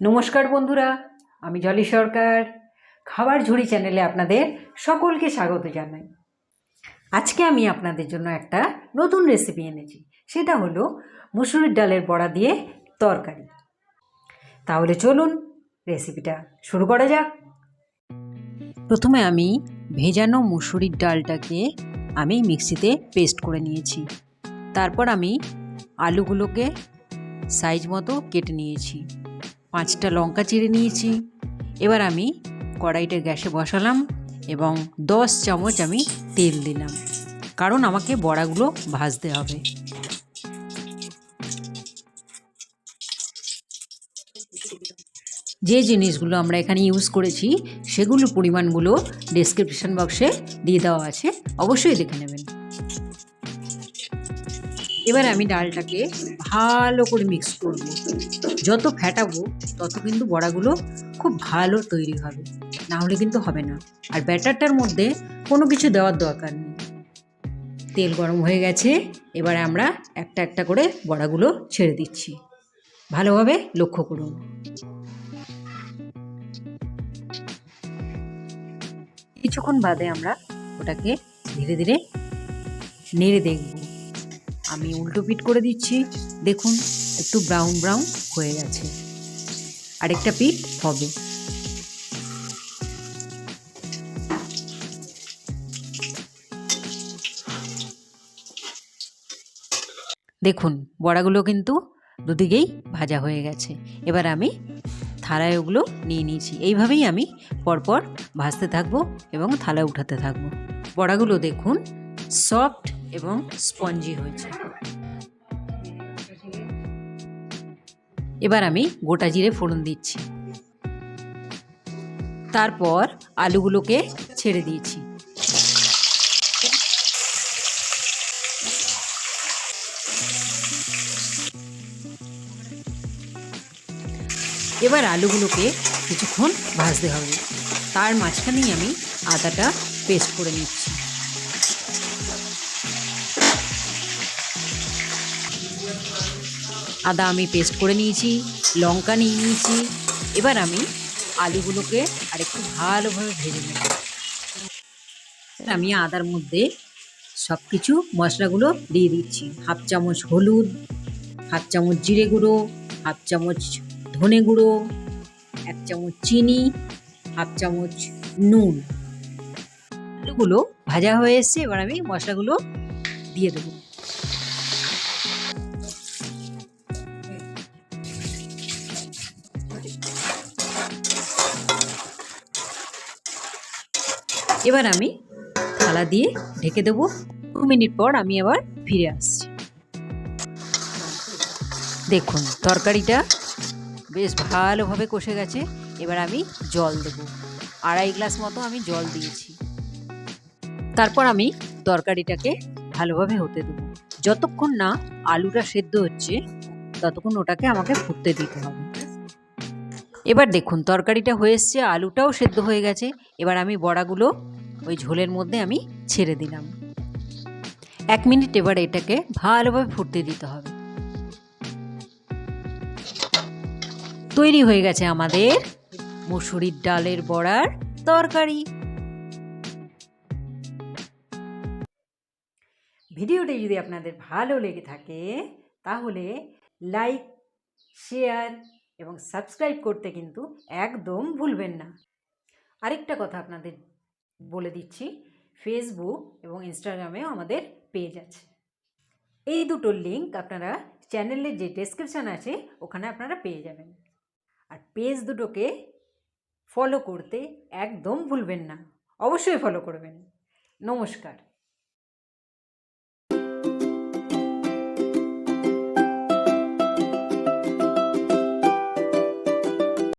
নমস্কার বন্ধুরা, আমি জলি সরকার খাবার ঝুড়ি চ্যানেলে আপনাদের সকলকে স্বাগত জানাই। আজকে আমি আপনাদের জন্য একটা নতুন রেসিপি এনেছি, সেটা হলো মুসুরির ডালের বড়া দিয়ে তরকারি। তাহলে চলুন রেসিপিটা শুরু করা যাক। প্রথমে আমি ভেজানো মুসুরির ডালটাকে আমি মিক্সিতে পেস্ট করে নিয়েছি। তারপর আমি আলুগুলোকে সাইজ মতো কেটে নিয়েছি, 5টা লঙ্কা চিড়ে নিয়েছি। এবার আমি কড়াইটা গ্যাসে বসালাম এবং 10 চামচ আমি তেল দিলাম, কারণ আমাকে বড়াগুলো ভাজতে হবে। যে জিনিসগুলো আমরা এখানে ইউজ করেছি সেগুলোর পরিমাণগুলো ডেসক্রিপশন বক্সে দিয়ে দেওয়া আছে, অবশ্যই দেখে নেবেন। এবার আমি ডালটাকে ভালো করে মিক্স করব। যত ফেটাবো তত কিন্তু বড়াগুলো খুব ভালো তৈরি হবে, না হলে কিন্তু হবে না। আর ব্যাটারটার মধ্যে কোনো কিছু দেওয়ার দরকার নেই। তেল গরম হয়ে গেছে, এবার আমরা একটা একটা করে বড়াগুলো ছেড়ে দিচ্ছি। ভালোভাবে লক্ষ্য করুন। কিছুক্ষণ বাদে আমরা ওটাকে ধীরে ধীরে নেড়ে দেখব। আমি উল্টো পিট করে দিচ্ছি, দেখুন একটু ব্রাউন ব্রাউন হয়ে গেছে, আরেকটা পিট হবে। দেখুন বড়াগুলো কিন্তু দুদিকেই ভাজা হয়ে গেছে। এবার আমি থালায় ওগুলো নিয়ে নিয়েছি। এইভাবেই আমি পরপর ভাজতে থাকবো এবং থালায় উঠাতে থাকবো। বড়াগুলো দেখুন সফট এবং স্পঞ্জি হয়েছে। এবার আমি গোটা জিরে ফোড়ন দিচ্ছি, তারপর আলুগুলোকে ছেড়ে দিয়েছি। এবার আলুগুলোকে কিছুক্ষণ ভাজতে হবে, তার মাঝখানেই আমি আদাটা পেস্ট করে নিচ্ছি। আদা আমি পেস্ট করে নিয়েছি, লঙ্কা নিয়ে নিয়েছি। এবার আমি আলুগুলোকে আরেকটু ভালোভাবে ভেজে নেব। আমি আদার মধ্যে সব কিছু মশলাগুলো দিয়ে দিচ্ছি। 1/2 চামচ হলুদ, 1/2 চামচ জিরে গুঁড়ো, 1/2 চামচ ধনে গুঁড়ো, 1 চামচ চিনি, 1/2 চামচ নুন। আলুগুলো ভাজা হয়ে এসছে, এবার আমি মশলাগুলো দিয়ে দেবো। এবার আমি থালা দিয়ে ঢেকে দেবো। 2 মিনিট পর আমি আবার ফিরে আসছি। দেখুন তরকারিটা বেশ ভালোভাবে কষে গেছে। এবার আমি জল দেবো, 2.5 গ্লাস মতো আমি জল দিয়েছি। তারপর আমি তরকারিটাকে ভালোভাবে হতে দেবো। যতক্ষণ না আলুটা সেদ্ধ হচ্ছে ততক্ষণ ওটাকে আমাকে ফুটতে দিতে হবে। এবার দেখুন তরকারিটা হয়ে এসছে, আলুটাও সেদ্ধ হয়ে গেছে। এবার আমি বড়াগুলো ওই ঝোলের মধ্যে আমি ছেড়ে দিলাম। 1 মিনিট এবার এটাকে ভালোভাবে ফুটতে দিতে হবে। তৈরি হয়ে গেছে আমাদের মুসুরির ডালের বড়ার তরকারি। ভিডিওটি যদি আপনাদের ভালো লেগে থাকে তাহলে লাইক, শেয়ার এবং সাবস্ক্রাইব করতে কিন্তু একদম ভুলবেন না। আরেকটা কথা আপনাদের বলে দিচ্ছি, ফেসবুক এবং ইনস্টাগ্রামেও আমাদের পেজ আছে। এই দুটোর লিঙ্ক আপনারা চ্যানেলের যে ডেসক্রিপশান আছে ওখানে আপনারা পেয়ে যাবেন। আর পেজ দুটোকে ফলো করতে একদম ভুলবেন না, অবশ্যই ফলো করবেন। নমস্কার।